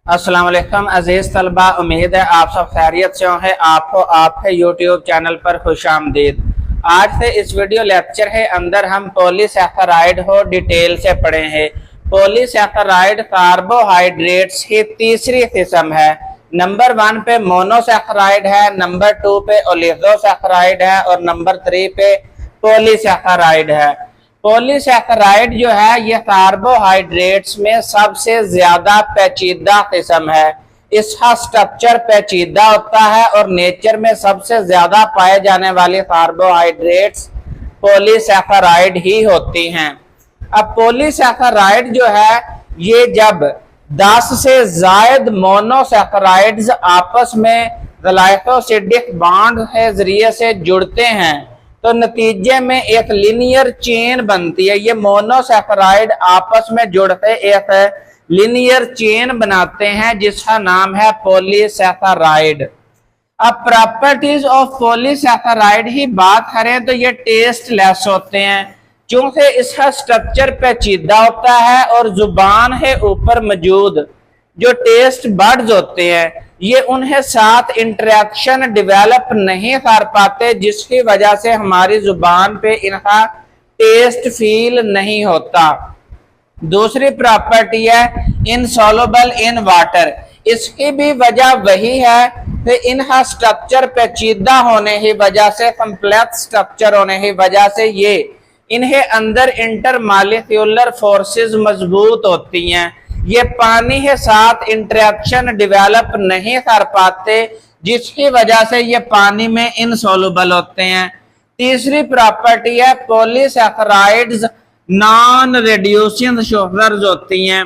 अस्सलाम वालेकुम अजीज तलबा, उम्मीद है आप सब खैरियत से होंगे। आपको आपके यूट्यूब चैनल पर खुशामदीद। आज से इस वीडियो लेक्चर के अंदर हम पॉलीसैकेराइड को डिटेल से पढ़े हैं। पॉलीसैकेराइड कार्बोहाइड्रेट्स की तीसरी किस्म है। नंबर 1 पे मोनोसैकेराइड है, नंबर 2 पे ओलिगोसैकेराइड है और नंबर 3 पे पॉलीसैकेराइड है। पॉलीसैकेराइड जो है यह कार्बोहाइड्रेट्स में सबसे ज्यादा पेचीदा किस्म है। इसका स्ट्रक्चर पेचीदा होता है और नेचर में सबसे ज्यादा पाए जाने वाली कार्बोहाइड्रेट्स पॉलीसैकेराइड ही होती हैं। अब पॉलीसैकेराइड जो है ये जब 10 से जायद मोनोसैकेराइड्स आपस में ग्लाइकोसिडिक बॉन्ड के जरिए से जुड़ते हैं तो नतीजे में एक लीनियर चेन बनती है। ये मोनोसैकेराइड आपस में जुड़ते एक लीनियर चेन बनाते हैं जिसका नाम है पॉलीसैकेराइड। अब प्रॉपर्टीज ऑफ पॉलीसैकेराइड ही बात करें तो ये टेस्ट लेस होते हैं क्योंकि इसका स्ट्रक्चर पेचीदा होता है और जुबान के ऊपर मौजूद जो टेस्ट बड्स होते हैं ये उन्हें साथ इंटरेक्शन डेवलप नहीं कर पाते, जिसकी वजह से हमारी जुबान पे इनका टेस्ट फील नहीं होता। दूसरी प्रॉपर्टी है इनसॉल्युबल इन वाटर। इसकी भी वजह वही है कि इनका स्ट्रक्चर पेचीदा होने की वजह से, कम्प्लेक्स स्ट्रक्चर होने की वजह से ये इन्हें अंदर इंटरमॉलिक्यूलर फोर्सेस मजबूत होती हैं। ये पानी के साथ इंटरेक्शन डेवलप नहीं कर पाते जिसकी वजह से ये पानी में इनसॉल्युबल होते हैं। तीसरी प्रॉपर्टी है पॉलीसैकेराइड्स नॉन रिड्यूसिंग शुगर्स होती हैं।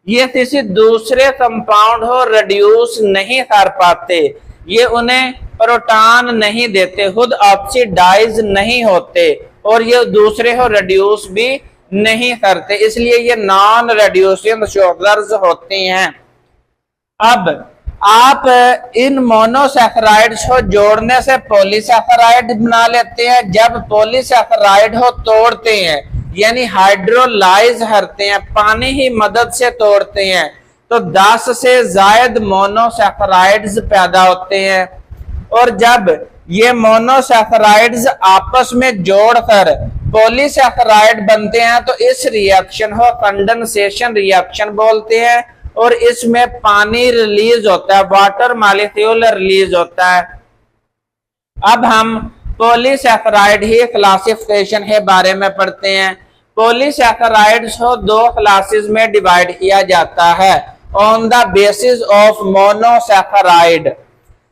ये किसी दूसरे कंपाउंड को रिड्यूस नहीं कर पाते, ये उन्हें प्रोटॉन नहीं देते, खुद ऑक्सीडाइज नहीं होते और ये दूसरे को रिड्यूस भी नहीं करते, इसलिए ये नॉन रिड्यूसिंग शुगर्स होती हैं। अब आप इन मोनोसैकेराइड्स को जोड़ने से पॉलीसैकेराइड बना लेते हैं। जब पॉलीसैकेराइड को तोड़ते हैं यानी हाइड्रोलाइज करते हैं, पानी की मदद से तोड़ते हैं तो 10 से जायद मोनोसैकेराइड्स पैदा होते हैं और जब ये मोनोसैकेराइड्स आपस में जोड़कर पॉलीसैकेराइड बनते हैं तो इस रिएक्शन को कंडेंसेशन रिएक्शन बोलते हैं और इसमें पानी रिलीज होता है, वाटर मॉलिक्यूल रिलीज होता है। अब हम पॉलीसैकेराइड ही क्लासिफिकेशन के बारे में पढ़ते हैं। पॉलीसैकेराइड्स को 2 क्लासेस में डिवाइड किया जाता है on the basis of monosaccharide.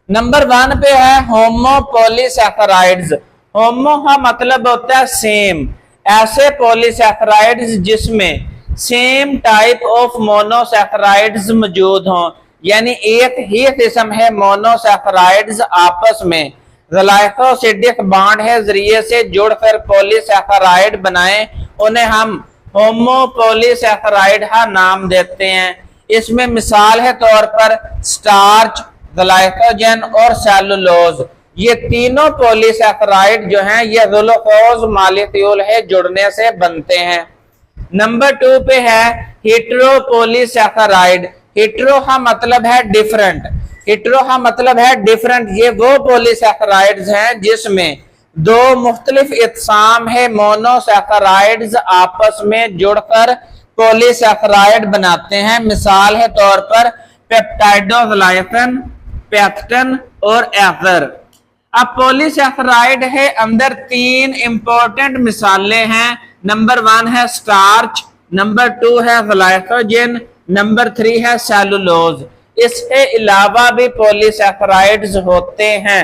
Number 1 पे है होमोपॉलीसैकेराइड्स। होमो का मतलब होता है सेम, ऐसे पॉलीसैकेराइड्स जिसमें सेम टाइप ऑफ मोनोसैकेराइड्स मौजूद हों, यानी एक ही किस्म है मोनोसैकेराइड्स आपस में ग्लाइकोसिडिक बॉन्ड के जरिए से जुड़कर पॉलीसैकेराइड बनाएं, उन्हें हम होमोपॉलीसैकेराइड का नाम देते हैं। इसमें मिसाल के तौर पर स्टार्च, ग्लाइकोजन और सेलुलोज, ये तीनों पॉलीसैकेराइड जो हैं ये ग्लूकोज मॉलिक्यूल है जुड़ने से बनते हैं। नंबर 2 पे है हेटेरोपॉलीसैकेराइड। हेटेरो का मतलब है डिफरेंट, हेटेरो का मतलब है डिफरेंट। ये वो पॉलीसैकेराइड्स हैं जिसमें 2 मुख्तलिफ इक़साम है मोनोसैकेराइड्स आपस में जुड़कर पॉलीसैकेराइड बनाते हैं। मिसाल है तौर पर पेप्टाइडोग्लाइकन, पेक्टिन और एथर। अब पॉलीसैकेराइड है अंदर 3 इंपॉर्टेंट मिसालें हैं। नंबर 1 है स्टार्च, नंबर 2 है ग्लाइकोजन, नंबर 3 है सेलुलोज। इसके अलावा भी पॉलीसैकेराइड्स होते हैं।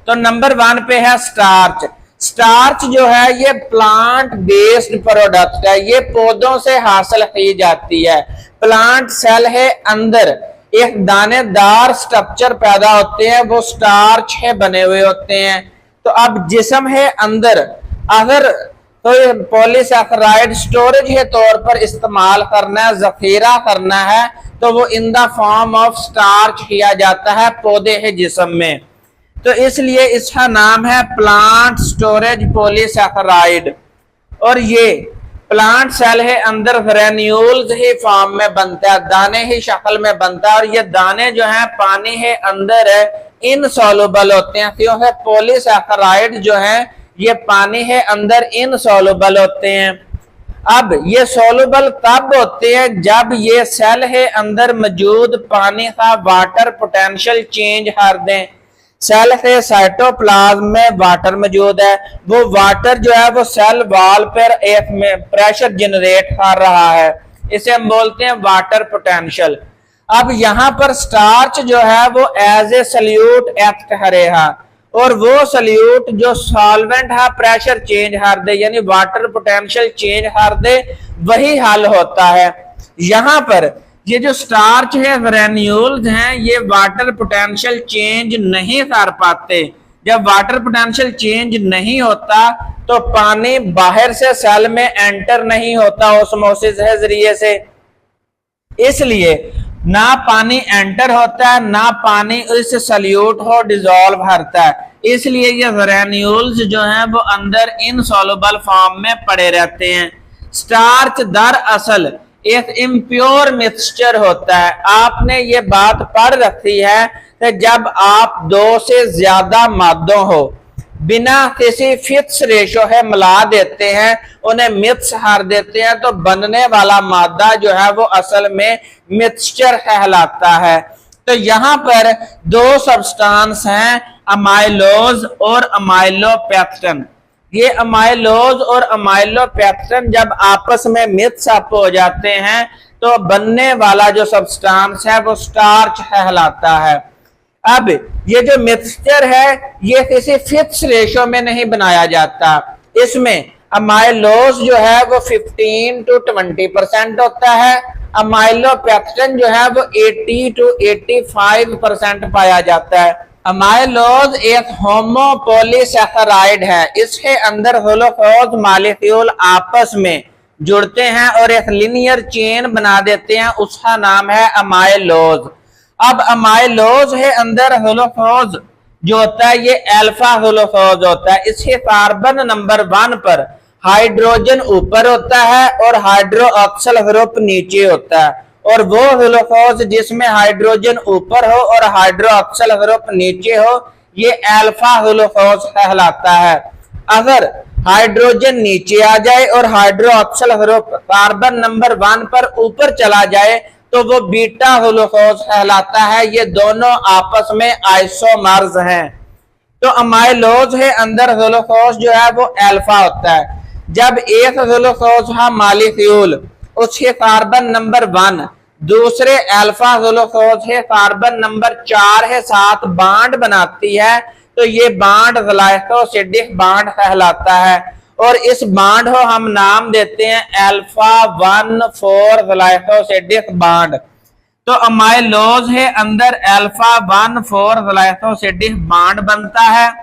तो नंबर 1 पे है स्टार्च। स्टार्च जो है ये प्लांट बेस्ड प्रोडक्ट है, ये पौधों से हासिल की जाती है। प्लांट सेल है अंदर एक दानेदार स्ट्रक्चर पैदा होते हैं, वो स्टार्च है बने हुए होते हैं। तो अब जिस्म है अंदर अगर तो पॉलीसैकेराइड स्टोरेज के तौर पर इस्तेमाल करना है, जखीरा करना है, तो वो in the form of starch किया जाता है पौधे के जिस्म में। तो इसलिए इसका नाम है प्लांट स्टोरेज पॉलीसैकेराइड। और ये प्लांट सेल है अंदर ग्रेन्यूल्स ही फॉर्म में बनता है, दाने ही शक्ल में बनता है, और ये दाने जो है पानी है अंदर है इनसॉल्युबल होते हैं। क्यों है? पॉलीसैकेराइड जो है ये पानी है अंदर इनसॉल्युबल होते हैं। अब ये सॉल्युबल तब होते हैं जब ये सेल है अंदर मौजूद पानी का वाटर पोटेंशियल चेंज कर दें। सेल के साइटोप्लाज्म में वाटर मौजूद है, वो वाटर जो है वो सेल वॉल पर एक में प्रेशर जनरेट कर रहा है, इसे हम बोलते हैं वाटर पोटेंशियल। अब यहाँ पर स्टार्च जो है वो एज ए सल्यूट एक्ट करेगा, और वो सल्यूट जो सॉल्वेंट है प्रेशर चेंज कर दे, यानी वाटर पोटेंशियल चेंज कर दे, वही हल होता है। यहाँ पर ये जो स्टार्च है ग्रेन्यूल्स हैं ये वाटर पोटेंशियल चेंज नहीं कर पाते। जब वाटर पोटेंशियल चेंज नहीं होता तो पानी बाहर से सेल में एंटर नहीं होता ऑस्मोसिस के जरिए से, इसलिए ना पानी एंटर होता है ना पानी इस सल्यूट को डिसॉल्व करता है, इसलिए ये ग्रेन्यूल्स जो हैं वो अंदर इनसॉल्युबल फॉर्म में पड़े रहते हैं। स्टार्च दरअसल एक इम्प्योर मिक्सचर होता है। आपने ये बात पढ़ रखी है कि जब आप दो से ज्यादा मादों हो बिना किसी फिक्स रेशो है मिला देते हैं, उन्हें मिक्स कर देते हैं, तो बनने वाला मादा जो है वो असल में मिक्सचर कहलाता है। तो यहाँ पर दो सब्सटेंस हैं, अमाइलोज और अमाइलोपेक्टिन। ये अमाइलोज और अमाइलोपेक्टिन जब आपस में मिक्स अप हो जाते हैं तो बनने वाला जो सब्सटेंस है वो स्टार्च कहलाता है। अब ये जो मिक्सचर है ये किसी फिक्स रेशो में नहीं बनाया जाता, इसमें अमाइलोज जो है वो 15 to 20% होता है, अमाइलोपेक्टिन जो है वो 80 to 85% पाया जाता है। अमाइलोज एक होमोपॉलीसैकेराइड है, इसके अंदर ग्लूकोज मॉलिक्यूल आपस में जुड़ते हैं और एक लिनियर चेन बना देते हैं, उसका नाम है अमाइलोज। अब अमाइलोज है अंदर ग्लूकोज जो होता है ये अल्फा ग्लूकोज होता है, इसके कार्बन नंबर 1 पर हाइड्रोजन ऊपर होता है और हाइड्रोक्सिल ग्रुप नीचे होता है, और वो ग्लूकोज जिसमें हाइड्रोजन ऊपर हो और हाइड्रोक्सिल ग्रुप नीचे हो ये अल्फा ग्लूकोज कहलाता है। अगर हाइड्रोजन नीचे आ जाए और हाइड्रोक्सिल ग्रुप कार्बन नंबर 1 पर ऊपर चला जाए तो वो बीटा ग्लूकोज कहलाता है। ये दोनों आपस में आइसोमर्स हैं। तो अमाइलोज है अंदर ग्लूकोज जो है वो अल्फा होता है। जब एक ग्लूकोज का मॉलिक्यूल उसके कार्बन नंबर 1 दूसरे अल्फा ग्लूकोज है कार्बन नंबर 4 है साथ बांड बनाती है तो ये बांड ग्लाइकोसिडिक बांड कहलाता है, और इस बांड को हम नाम देते हैं अल्फा 1,4 ग्लाइकोसिडिक बांड। तो अमाइलोज है अंदर अल्फा 1,4 ग्लाइकोसिडिक बांड बनता है।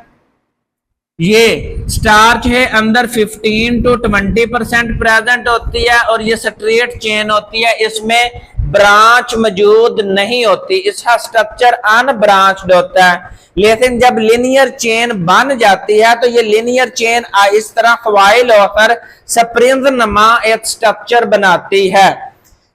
ये स्टार्च है अंदर 15 to 20% प्रेजेंट होती है और ये स्ट्रेट चेन होती है, इसमें ब्रांच मौजूद नहीं होती, इसका स्ट्रक्चर अनब्रांच्ड होता है। लेकिन जब लिनियर चेन बन जाती है तो ये लिनियर चेन इस तरह क्वाइल होकर स्प्रिंग नुमा एक स्ट्रक्चर बनाती है।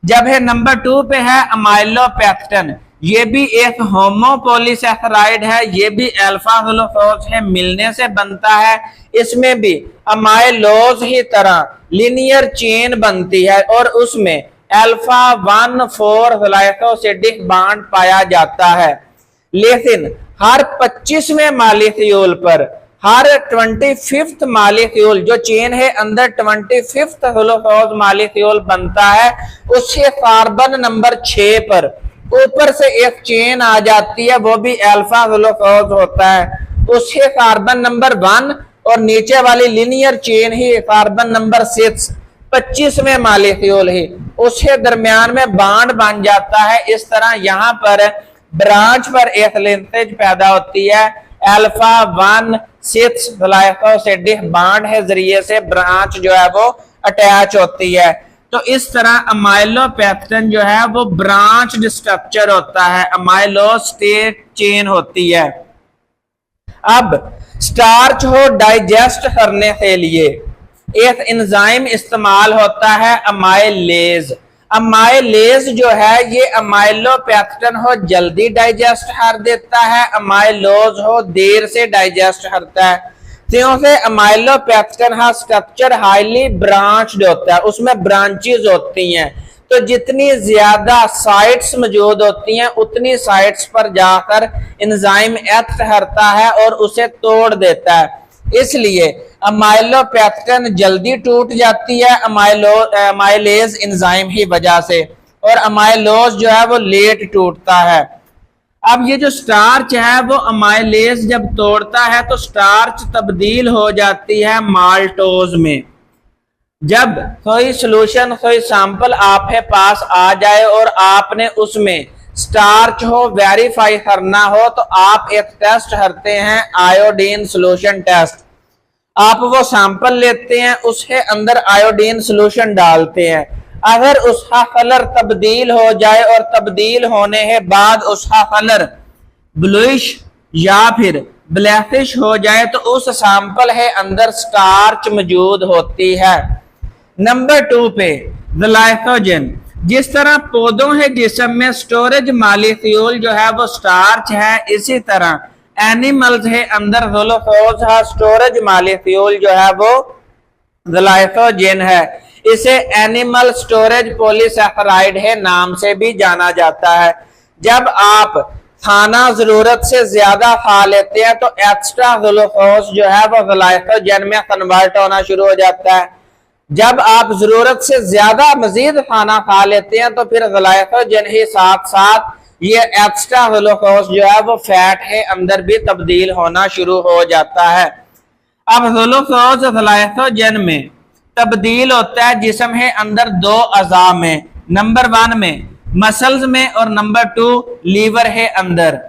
जब है नंबर 2 पे है अमाइलोपेक्टिन, ये भी एक होमोपॉलीसैकेराइड है, ये भी अल्फा ग्लूकोज है मिलने से बनता है। इसमें भी अमाइलोज ही तरह लिनियर चेन बनती है और उसमें अल्फा 1,4 ग्लाइकोसिडिक बांड पाया जाता है। लेकिन हर 25वें मॉलिक्यूल पर हर 25th मॉलिक्यूल जो चेन है अंदर 25th ग्लूकोज मॉलिक्यूल बनता है, उससे कार्बन नंबर 6 पर ऊपर से एक चेन आ जाती है, वो भी अल्फा ग्लूकोज होता है, उसके कार्बन नंबर 1 और नीचे वाली लिनियर चेन ही कार्बन नंबर 6 25वें मॉलिक्यूल ही उसके दरमियान में बांड बन जाता है। इस तरह यहाँ पर ब्रांच पर एक लिंकेज पैदा होती है, अल्फा 1,6 ग्लाइकोसिडिक बांड है जरिए से ब्रांच जो है वो अटैच होती है। तो इस तरह अमाइलोपेक्टिन जो है वो ब्रांच्ड स्ट्रक्चर होता है, अमाइलो स्टेट चेन होती है। अब स्टार्च को डाइजेस्ट करने के लिए एक एंजाइम इस्तेमाल होता है अमाइलेज। अमाइलेज जो है ये अमाइलोपेक्टिन हो जल्दी डाइजेस्ट कर देता है, अमाइलोज हो देर से डाइजेस्ट करता है। त्यों से अमाइलोपेक्टिन का स्ट्रक्चर हाईली ब्रांच्ड होता है, उसमें ब्रांचेस होती हैं। तो जितनी ज्यादा साइट्स मौजूद होती हैं उतनी साइट्स पर जाकर एंजाइम एक्ट करता है और उसे तोड़ देता है। इसलिए अमाइलोपेक्टिन जल्दी टूट जाती है अमाइलेज एंजाइम की वजह से, और अमाइलोज जो है वो लेट टूटता है। अब ये जो स्टार्च है वो अमाइलेज जब तोड़ता है तो स्टार्च तब्दील हो जाती है माल्टोज में। जब कोई सॉल्यूशन कोई सैंपल आपके पास आ जाए और आपने उसमें स्टार्च हो वेरीफाई करना हो तो आप एक टेस्ट करते हैं आयोडीन सॉल्यूशन टेस्ट। आप वो सैंपल लेते हैं, उसके अंदर आयोडीन सॉल्यूशन डालते हैं। अगर उसका कलर तब्दील हो जाए और तब्दील होने के बाद उसका कलर ब्लूइश या फिर ब्लैकिश हो जाए तो उस सैंपल के अंदर स्टार्च मौजूद होती है। नंबर 2 पे ग्लाइकोजन। जिस तरह पौधों के जिस्म में स्टोरेज मॉलिक्यूल जो है वो स्टार्च है, इसी तरह एनिमल्स के अंदर ग्लूकोज का स्टोरेज मॉलिक्यूल जो है वो ग्लाइकोजन है। इसे एनिमल स्टोरेज पॉलीसैकेराइड है नाम से भी जाना जाता है। जब आप खाना जरूरत से ज्यादा खा लेते हैं तो एक्स्ट्रा ग्लूकोज जो है वो ग्लाइकोजन में कन्वर्ट होना शुरू हो जाता है। जब आप जरूरत से ज्यादा मजीद खाना खा लेते हैं तो फिर ग्लाइकोजन के साथ साथ ये एक्स्ट्रा ग्लूकोज जो है वो फैट के अंदर भी तब्दील होना शुरू हो जाता है। अब ग्लूकोज ग्लाइकोजन में तब्दील होता है जिस्म के अंदर 2 अज़ा में, नंबर 1 में मसल्स में और नंबर 2 लीवर के अंदर।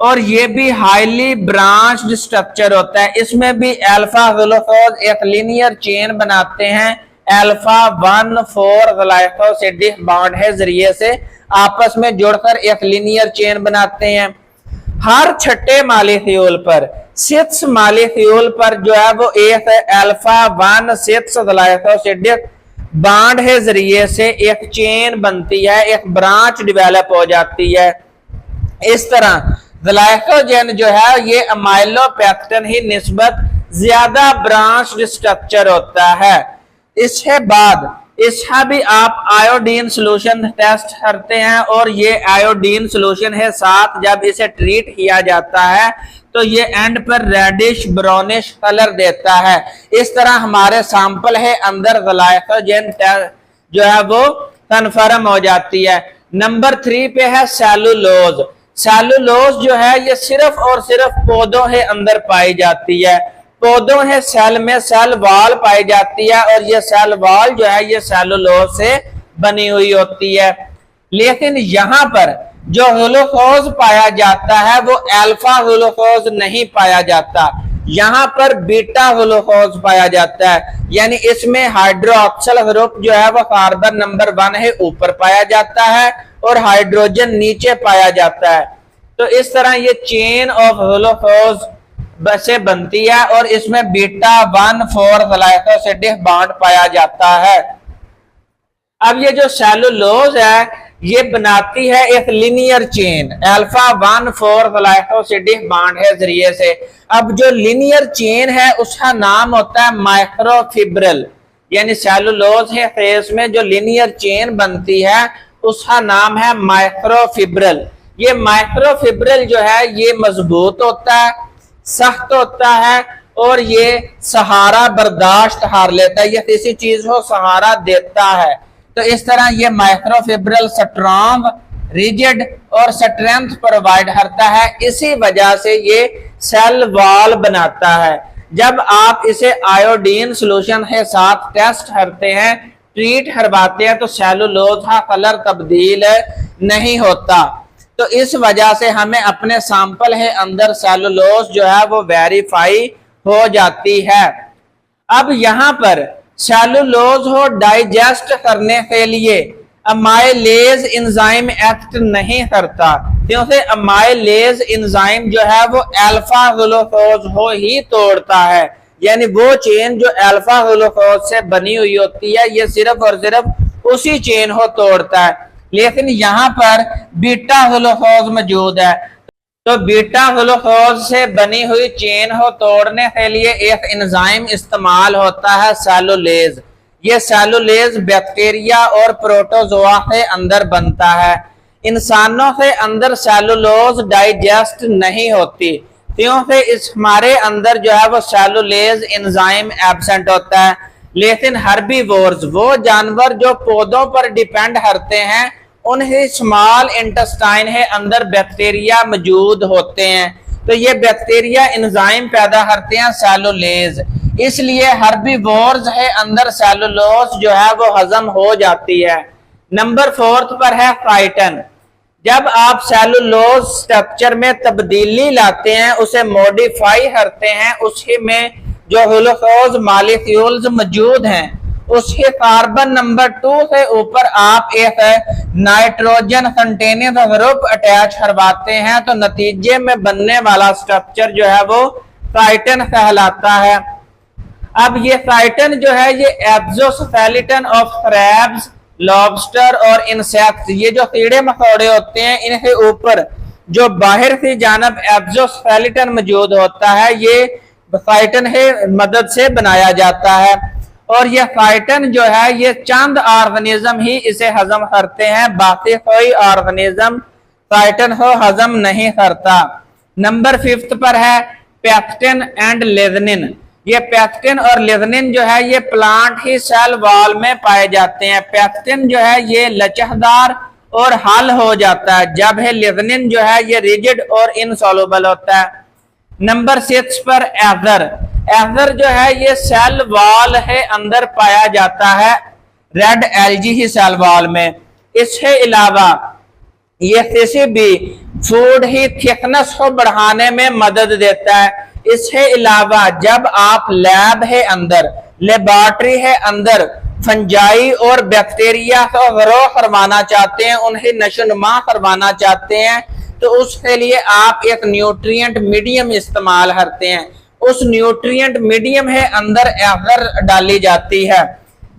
और ये भी हाईली ब्रांच्ड स्ट्रक्चर होता है। इसमें भी अल्फा ग्लूकोज एक लीनियर चेन बनाते हैं, अल्फा 1,4 ग्लाइकोसिडिक बॉन्ड के जरिए से आपस में जुड़कर एक लीनियर चेन बनाते हैं। हर छठे मॉलिक्यूल पर 6 मॉलिक्यूल पर जो है वो एक अल्फा 1,6 ग्लाइकोसिडिक बॉन्ड के जरिए से एक चेन बनती है, एक ब्रांच डेवलप हो जाती है। इस तरह ग्लाइकोजन जो है ये अमाइलोपेक्टिन ही निस्बत ज्यादा ब्रांच्ड स्ट्रक्चर होता है। इसके बाद इसका भी आप आयोडीन सॉल्यूशन टेस्ट करते हैं और ये आयोडीन सॉल्यूशन के साथ जब इसे ट्रीट किया जाता है तो ये एंड पर रेडिश ब्राउनिश कलर देता है। इस तरह हमारे सैंपल है अंदर ग्लाइकोजन जो है वो कन्फर्म हो जाती है। नंबर 3 पे है सेलुलोज। सेलुलोज जो है ये सिर्फ और सिर्फ पौधों के अंदर पाई जाती है। पौधों के सेल में सेल वॉल पाई जाती है और ये सेल वॉल जो है ये सेलुलोज से बनी हुई होती है। लेकिन यहाँ पर जो ग्लूकोज पाया जाता है वो अल्फा ग्लूकोज नहीं पाया जाता, यहाँ पर बीटा ग्लूकोज पाया जाता है। यानी इसमें हाइड्रोक्सिल ग्रुप जो है वो कार्बन नंबर 1 है ऊपर पाया जाता है और हाइड्रोजन नीचे पाया जाता है। तो इस तरह ये चेन ऑफ ग्लूकोज से बनती है और इसमें बीटा 1,4 ग्लाइकोसिडिक बॉन्ड पाया जाता है। अब ये जो सेलुलोज है ये बनाती है एक linear chain alpha 1,4 glycosidic bond के जरिए से। अब जो लिनियर चेन है उसका नाम होता है माइक्रोफिब्रिल। यानी सेलुलोज के फेस में जो लिनियर चेन बनती है उसका नाम है माइक्रोफिब्रिल। ये माइक्रोफिब्रिल जो है ये मजबूत होता है, सख्त होता है और ये सहारा बर्दाश्त कर लेता है, ये किसी चीज को सहारा देता है। तो इस तरह ये माइक्रोफिब्रिल स्ट्रॉन्ग, रिजिड और स्ट्रेंथ प्रोवाइड करता है। इसी वजह से ये सेल वॉल बनाता है। जब आप इसे आयोडीन सॉल्यूशन के साथ टेस्ट करते हैं, ट्रीट करवाते हैं तो सेलुलोज का कलर तब्दील नहीं होता। तो इस वजह से हमें अपने सैंपल के अंदर सेलुलोज जो है वो वेरीफाई हो जाती है। अब यहाँ पर सेलुलोज को डाइजेस्ट करने के लिए अमाइलेज एंजाइम एक्ट नहीं करता, क्योंकि अमाइलेज एंजाइम जो है वो अल्फा ग्लूकोज को ही तोड़ता है। यानी वो चेन जो अल्फा ग्लूकोज से बनी हुई होती है, ये सिर्फ और सिर्फ उसी चेन को तोड़ता है। लेकिन यहाँ पर बीटा ग्लूकोज मौजूद है, तो बीटा ग्लूकोज से बनी हुई चेन को तोड़ने के लिए एक एंजाइम इस्तेमाल होता है, सेलुलेज। ये सेलुलेज बैक्टीरिया और प्रोटोजोआ के अंदर बनता है। इंसानों के अंदर सेलुलोज डाइजेस्ट नहीं होती, क्योंकि इस हमारे अंदर जो है वो सेलुलेज एंजाइम एब्सेंट होता है। लेकिन हर्बीवोर्स, वो जानवर जो पौधों पर डिपेंड करते हैं, उन्हें स्मॉल इंटेस्टाइन है अंदर बैक्टीरिया मौजूद होते हैं, तो ये बैक्टीरिया एंजाइम पैदा करते हैं सेलुलेज। इसलिए हर्बीवोर्स है अंदर सेलुलोज जो है वो हजम हो जाती है। नंबर 4 पर है काइटिन। जब आप सेलुलोज स्ट्रक्चर में तब्दीली लाते हैं, उसे मॉडिफाई करते हैं, उसी में जो ग्लूकोज मॉलिक्यूल्स मौजूद हैं, उसके कार्बन नंबर 2 से ऊपर आप एक नाइट्रोजन कंटेनिंग ग्रुप अटैच करवाते हैं, तो नतीजे में बनने वाला स्ट्रक्चर जो है वो काइटिन कहलाता है। अब ये काइटिन जो है ये एक्सोस्केलेटन ऑफ क्रैब्स, लॉबस्टर और इंसेक्ट्स, ये जो कीड़े मकोड़े होते हैं, इनके ऊपर जो बाहर की जानब एक्सोस्केलेटन मौजूद होता है, ये काइटिन की मदद से बनाया जाता है। और ये काइटिन जो है ये चंद ऑर्गेनिज्म ही इसे हजम करते हैं, बाकी कोई ऑर्गेनिज्म काइटिन को हजम नहीं करता। नंबर 5 पर है पेक्टिन एंड लिग्निन। ये पेक्टिन और लिग्निन जो है ये प्लांट ही सेल वॉल में पाए जाते हैं। पेक्टिन जो है ये लचकदार और हल हो जाता है, जब है लिग्निन जो है ये रिजिड और इनसॉल्युबल होता है। नंबर 6 पर एथर। एथर जो है ये सेल वॉल है अंदर पाया जाता है, रेड एल्गी ही सेल वॉल में। इसके अलावा ये किसी भी फूड ही थिकनेस को बढ़ाने में मदद देता है। इसके अलावा जब आप लैब है अंदर, लेबोरेटरी है अंदर फंजाई और बैक्टीरिया को ग्रो करवाना चाहते हैं, उन्हें नशोनुमा करवाना चाहते हैं, तो उसके लिए आप एक न्यूट्रिएंट मीडियम इस्तेमाल करते हैं। उस न्यूट्रिएंट मीडियम है अंदर एथर डाली जाती है।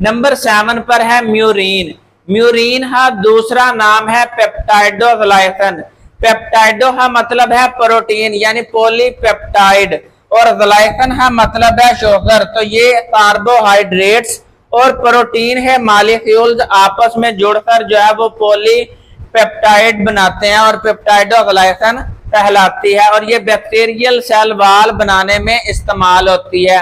नंबर 7 पर है म्यूरिन। म्यूरिन का दूसरा नाम है पेप्टाइडोग्लाइकन। पेप्टाइडो का मतलब है प्रोटीन यानी पॉलीपेप्टाइड, और ग्लाइकन का मतलब है शुगर। तो ये कार्बोहाइड्रेट्स और प्रोटीन है मॉलिक्यूल्स आपस में जुड़कर जो है वो पॉलीपेप्टाइड बनाते हैं और पेप्टाइडोग्लाइकन कहलाती है, और ये बैक्टीरियल सेल वॉल बनाने में इस्तेमाल होती है।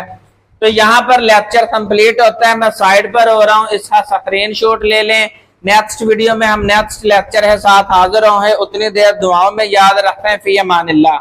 तो यहाँ पर लेक्चर कंप्लीट होता है, मैं साइड पर हो रहा हूँ, इसका स्क्रीनशॉट ले लें। नेक्स्ट वीडियो में हम नेक्स्ट लेक्चर है साथ हाजिर होंगे। उतनी देर दुआओं में याद रखें। फी अमानिल्लाह।